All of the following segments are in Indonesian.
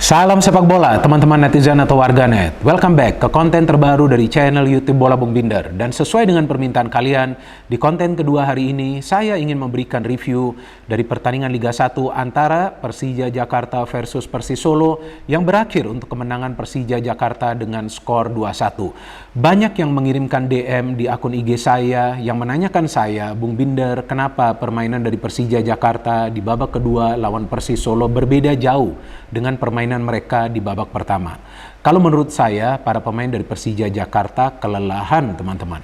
Salam sepak bola, teman-teman netizen atau warganet. Welcome back ke konten terbaru dari channel YouTube Bola Bung Binder. Dan sesuai dengan permintaan kalian, di konten kedua hari ini, saya ingin memberikan review dari pertandingan Liga 1 antara Persija Jakarta versus Persis Solo yang berakhir untuk kemenangan Persija Jakarta dengan skor 2-1. Banyak yang mengirimkan DM di akun IG saya yang menanyakan saya, Bung Binder, kenapa permainan dari Persija Jakarta di babak kedua lawan Persis Solo berbeda jauh dengan permainan mereka di babak pertama. Kalau menurut saya, para pemain dari Persija Jakarta kelelahan, teman-teman.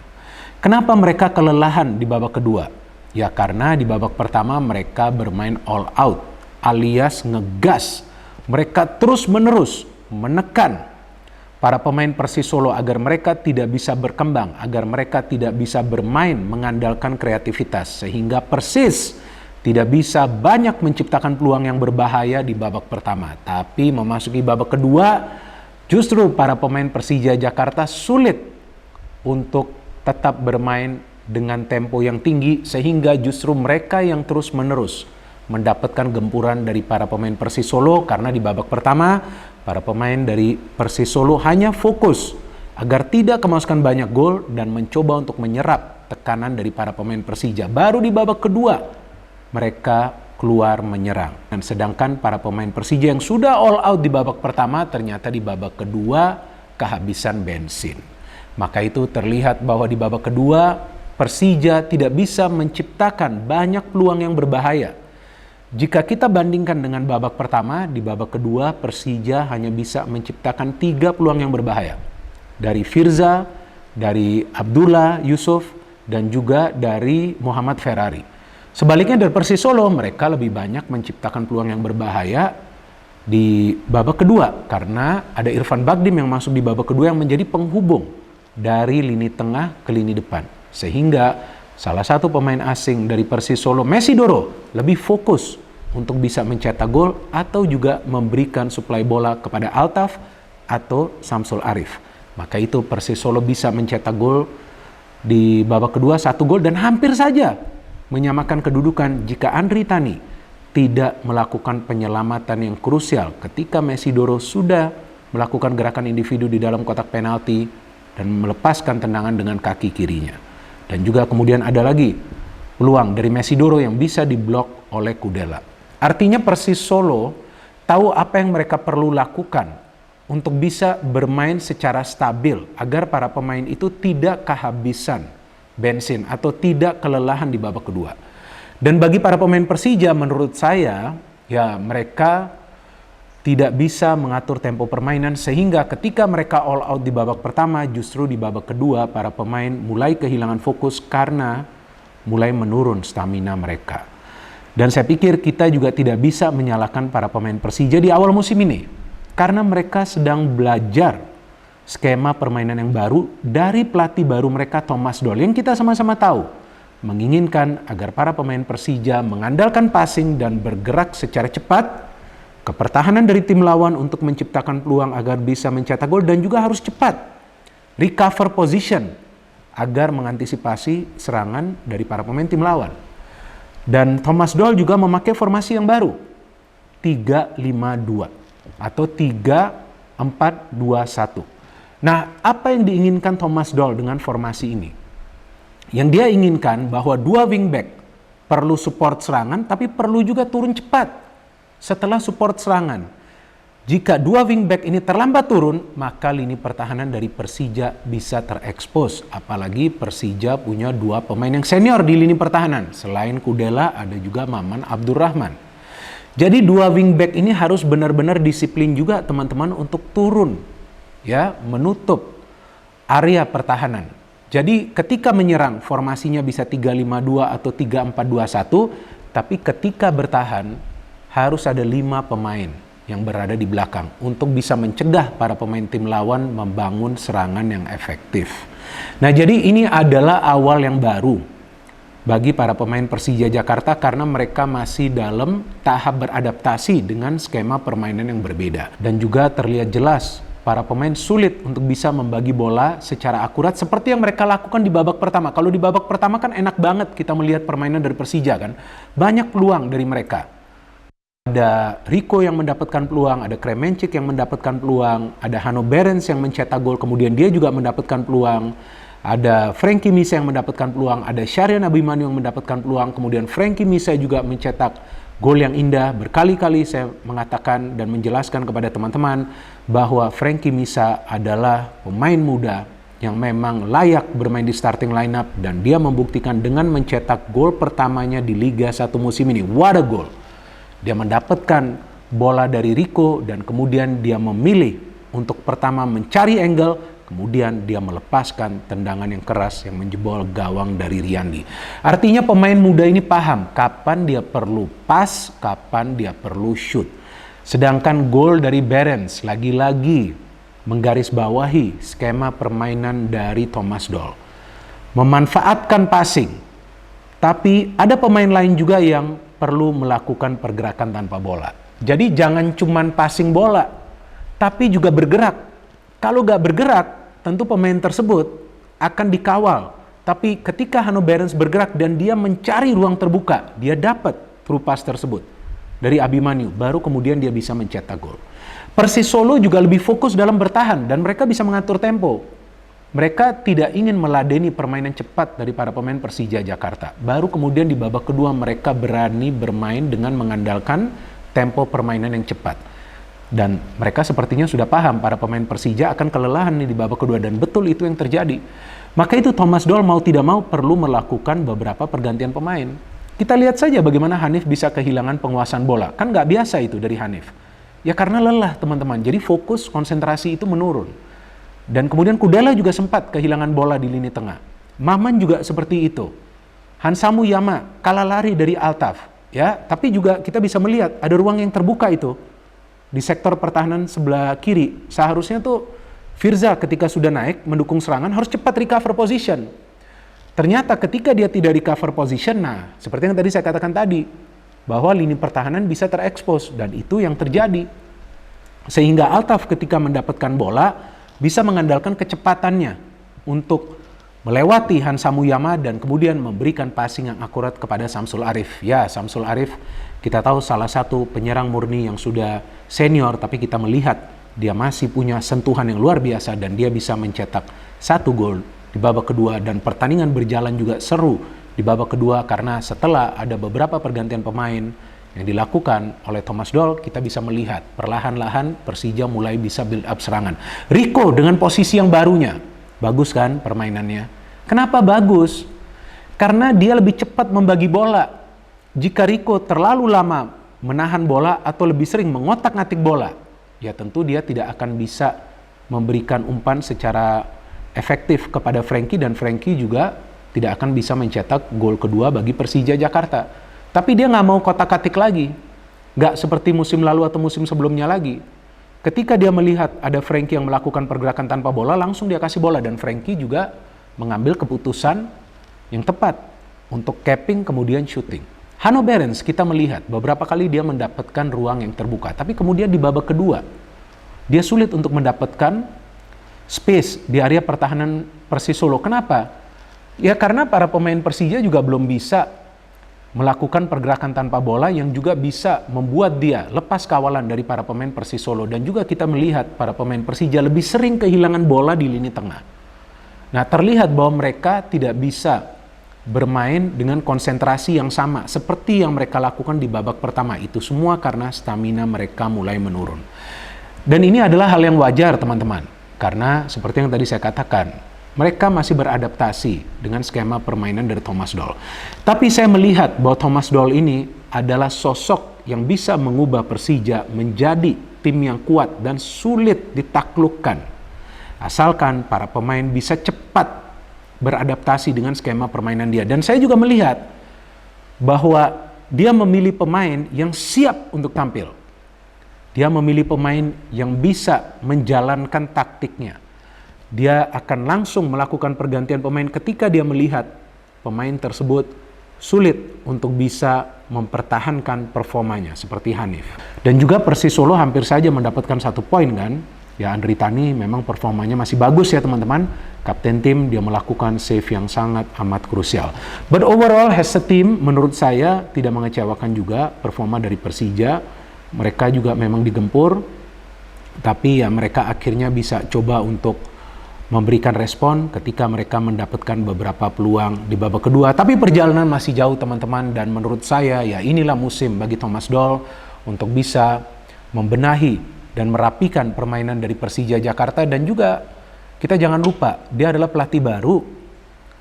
Kenapa mereka kelelahan di babak kedua? Ya karena di babak pertama mereka bermain all out, alias ngegas. Mereka terus-menerus menekan para pemain Persis Solo agar mereka tidak bisa berkembang, agar mereka tidak bisa bermain mengandalkan kreativitas, sehingga Persis tidak bisa banyak menciptakan peluang yang berbahaya di babak pertama. Tapi memasuki babak kedua, justru para pemain Persija Jakarta sulit untuk tetap bermain dengan tempo yang tinggi, sehingga justru mereka yang terus-menerus mendapatkan gempuran dari para pemain Persis Solo, karena di babak pertama para pemain dari Persis Solo hanya fokus agar tidak kemasukan banyak gol dan mencoba untuk menyerap tekanan dari para pemain Persija. Baru di babak kedua mereka keluar menyerang. Dan sedangkan para pemain Persija yang sudah all out di babak pertama, ternyata di babak kedua kehabisan bensin. Maka itu terlihat bahwa di babak kedua Persija tidak bisa menciptakan banyak peluang yang berbahaya. Jika kita bandingkan dengan babak pertama, di babak kedua Persija hanya bisa menciptakan 3 peluang yang berbahaya. Dari Firza, dari Abdullah Yusuf, dan juga dari Muhammad Ferrari. Sebaliknya dari Persis Solo, mereka lebih banyak menciptakan peluang yang berbahaya di babak kedua. Karena ada Irfan Bagdim yang masuk di babak kedua yang menjadi penghubung dari lini tengah ke lini depan. Sehingga salah satu pemain asing dari Persis Solo, Mesidoro, lebih fokus untuk bisa mencetak gol atau juga memberikan suplai bola kepada Altaf atau Samsul Arif. Maka itu Persis Solo bisa mencetak gol di babak kedua 1 gol dan hampir saja menyamakan kedudukan jika Andri Tani tidak melakukan penyelamatan yang krusial ketika Mesidoro sudah melakukan gerakan individu di dalam kotak penalti dan melepaskan tendangan dengan kaki kirinya. Dan juga kemudian ada lagi peluang dari Mesidoro yang bisa diblok oleh Kudela. Artinya Persis Solo tahu apa yang mereka perlu lakukan untuk bisa bermain secara stabil agar para pemain itu tidak kehabisan bensin atau tidak kelelahan di babak kedua. Dan bagi para pemain Persija, menurut saya, ya mereka tidak bisa mengatur tempo permainan, sehingga ketika mereka all out di babak pertama, justru di babak kedua para pemain mulai kehilangan fokus karena mulai menurun stamina mereka. Dan saya pikir kita juga tidak bisa menyalahkan para pemain Persija di awal musim ini, karena mereka sedang belajar skema permainan yang baru dari pelatih baru mereka, Thomas Doll, yang kita sama-sama tahu menginginkan agar para pemain Persija mengandalkan passing dan bergerak secara cepat ke pertahanan dari tim lawan untuk menciptakan peluang agar bisa mencetak gol, dan juga harus cepat recover position agar mengantisipasi serangan dari para pemain tim lawan. Dan Thomas Doll juga memakai formasi yang baru, 3-5-2 atau 3-4-2-1. Nah, apa yang diinginkan Thomas Doll dengan formasi ini? Yang dia inginkan bahwa 2 wingback perlu support serangan, tapi perlu juga turun cepat setelah support serangan. Jika 2 wingback ini terlambat turun, maka lini pertahanan dari Persija bisa terekspos. Apalagi Persija punya 2 pemain yang senior di lini pertahanan. Selain Kudela, ada juga Maman Abdurrahman. Jadi 2 wingback ini harus benar-benar disiplin juga, teman-teman, untuk turun, ya, menutup area pertahanan. Jadi ketika menyerang formasinya bisa 3-5-2 atau 3-4-2-1, tapi ketika bertahan harus ada 5 pemain yang berada di belakang untuk bisa mencegah para pemain tim lawan membangun serangan yang efektif. Nah, jadi ini adalah awal yang baru bagi para pemain Persija Jakarta karena mereka masih dalam tahap beradaptasi dengan skema permainan yang berbeda. Dan juga terlihat jelas para pemain sulit untuk bisa membagi bola secara akurat seperti yang mereka lakukan di babak pertama. Kalau di babak pertama kan enak banget kita melihat permainan dari Persija kan. Banyak peluang dari mereka. ada Rico yang mendapatkan peluang, ada Kremenchik yang mendapatkan peluang, ada Hanno Behrens yang mencetak gol, kemudian dia juga mendapatkan peluang, ada Frankie Mise yang mendapatkan peluang, ada Syahrian Abimanyu yang mendapatkan peluang, kemudian Frankie Mise juga mencetak gol yang indah. Berkali-kali saya mengatakan dan menjelaskan kepada teman-teman bahwa Frankie Mise adalah pemain muda yang memang layak bermain di starting lineup, dan dia membuktikan dengan mencetak gol pertamanya di Liga 1 musim ini. What a goal! Dia mendapatkan bola dari Rico dan kemudian dia memilih untuk pertama mencari angle, kemudian dia melepaskan tendangan yang keras yang menjebol gawang dari Riyandi. Artinya pemain muda ini paham kapan dia perlu pas, kapan dia perlu shoot. Sedangkan gol dari Behrens lagi-lagi menggarisbawahi skema permainan dari Thomas Doll. Memanfaatkan passing. Tapi ada pemain lain juga yang perlu melakukan pergerakan tanpa bola. Jadi jangan cuman passing bola, tapi juga bergerak. Kalau nggak bergerak, tentu pemain tersebut akan dikawal. Tapi ketika Hanno Behrens bergerak dan dia mencari ruang terbuka, dia dapat through pass tersebut dari Abimanyu, baru kemudian dia bisa mencetak gol. Persis Solo juga lebih fokus dalam bertahan dan mereka bisa mengatur tempo. Mereka tidak ingin meladeni permainan cepat dari para pemain Persija Jakarta. Baru kemudian di babak kedua mereka berani bermain dengan mengandalkan tempo permainan yang cepat. Dan mereka sepertinya sudah paham para pemain Persija akan kelelahan nih di babak kedua, dan betul itu yang terjadi. Maka itu Thomas Doll mau tidak mau perlu melakukan beberapa pergantian pemain. Kita lihat saja bagaimana Hanif bisa kehilangan penguasaan bola. Kan nggak biasa itu dari Hanif. Ya karena lelah teman-teman, jadi fokus konsentrasi itu menurun. Dan kemudian Kudela juga sempat kehilangan bola di lini tengah. Maman juga seperti itu. Hansamu Yama kalah lari dari Altaf, ya, tapi juga kita bisa melihat ada ruang yang terbuka itu di sektor pertahanan sebelah kiri. Seharusnya tuh Firza ketika sudah naik mendukung serangan harus cepat recover position. Ternyata ketika dia tidak recover position, nah seperti yang tadi saya katakan tadi, bahwa lini pertahanan bisa terekspos, dan itu yang terjadi. Sehingga Altaf ketika mendapatkan bola bisa mengandalkan kecepatannya untuk melewati Hansamu Yama dan kemudian memberikan passing yang akurat kepada Samsul Arif. Ya, Samsul Arif kita tahu salah satu penyerang murni yang sudah senior, tapi kita melihat dia masih punya sentuhan yang luar biasa dan dia bisa mencetak 1 gol di babak kedua, dan pertandingan berjalan juga seru di babak kedua karena setelah ada beberapa pergantian pemain yang dilakukan oleh Thomas Doll, kita bisa melihat perlahan-lahan Persija mulai bisa build up serangan. Rico dengan posisi yang barunya, bagus kan permainannya? Kenapa bagus? Karena dia lebih cepat membagi bola. Jika Rico terlalu lama menahan bola atau lebih sering mengotak-ngatik bola, ya tentu dia tidak akan bisa memberikan umpan secara efektif kepada Frankie, dan Frankie juga tidak akan bisa mencetak gol kedua bagi Persija Jakarta. Tapi dia nggak mau kotak-katik lagi. Nggak seperti musim lalu atau musim sebelumnya lagi. Ketika dia melihat ada Frankie yang melakukan pergerakan tanpa bola, langsung dia kasih bola. Dan Frankie juga mengambil keputusan yang tepat untuk capping kemudian shooting. Hanno Behrens kita melihat beberapa kali dia mendapatkan ruang yang terbuka. Tapi kemudian di babak kedua, dia sulit untuk mendapatkan space di area pertahanan Persis Solo. Kenapa? Ya karena para pemain Persija juga belum bisa melakukan pergerakan tanpa bola yang juga bisa membuat dia lepas kawalan dari para pemain Persis Solo. Dan juga kita melihat para pemain Persija lebih sering kehilangan bola di lini tengah. Nah, terlihat bahwa mereka tidak bisa bermain dengan konsentrasi yang sama seperti yang mereka lakukan di babak pertama. Itu semua karena stamina mereka mulai menurun. Dan ini adalah hal yang wajar teman-teman, karena seperti yang tadi saya katakan, mereka masih beradaptasi dengan skema permainan dari Thomas Doll. Tapi saya melihat bahwa Thomas Doll ini adalah sosok yang bisa mengubah Persija menjadi tim yang kuat dan sulit ditaklukkan. Asalkan para pemain bisa cepat beradaptasi dengan skema permainan dia. Dan saya juga melihat bahwa dia memilih pemain yang siap untuk tampil. Dia memilih pemain yang bisa menjalankan taktiknya. Dia akan langsung melakukan pergantian pemain ketika dia melihat pemain tersebut sulit untuk bisa mempertahankan performanya seperti Hanif. Dan juga Persis Solo hampir saja mendapatkan 1 poin kan. Ya, Andri Tani memang performanya masih bagus ya teman-teman. Kapten tim, dia melakukan save yang sangat amat krusial. But overall as a team menurut saya tidak mengecewakan juga performa dari Persija. mereka juga memang digempur, tapi ya mereka akhirnya bisa coba untuk memberikan respon ketika mereka mendapatkan beberapa peluang di babak kedua. Tapi perjalanan masih jauh teman-teman, dan menurut saya ya inilah musim bagi Thomas Doll untuk bisa membenahi dan merapikan permainan dari Persija Jakarta. Dan juga kita jangan lupa dia adalah pelatih baru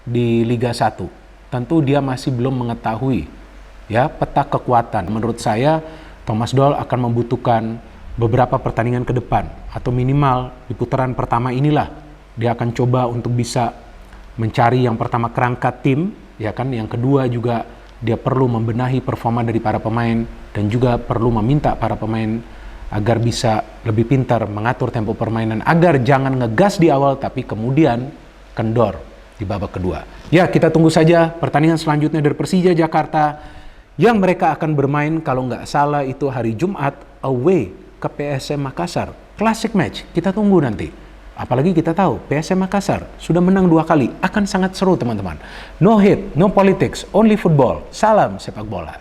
di Liga 1. Tentu dia masih belum mengetahui ya peta kekuatan. Menurut saya Thomas Doll akan membutuhkan beberapa pertandingan ke depan, atau minimal di putaran pertama inilah dia akan coba untuk bisa mencari yang pertama kerangka tim, ya kan. Yang kedua juga dia perlu membenahi performa dari para pemain, dan juga perlu meminta para pemain agar bisa lebih pintar mengatur tempo permainan, agar jangan ngegas di awal tapi kemudian kendor di babak kedua. Ya, kita tunggu saja pertandingan selanjutnya dari Persija Jakarta yang mereka akan bermain kalau nggak salah itu hari Jumat away ke PSM Makassar. Classic match, kita tunggu nanti. Apalagi kita tahu PSM Makassar sudah menang 2 kali, akan sangat seru teman-teman. No hate, no politics, only football. Salam sepak bola.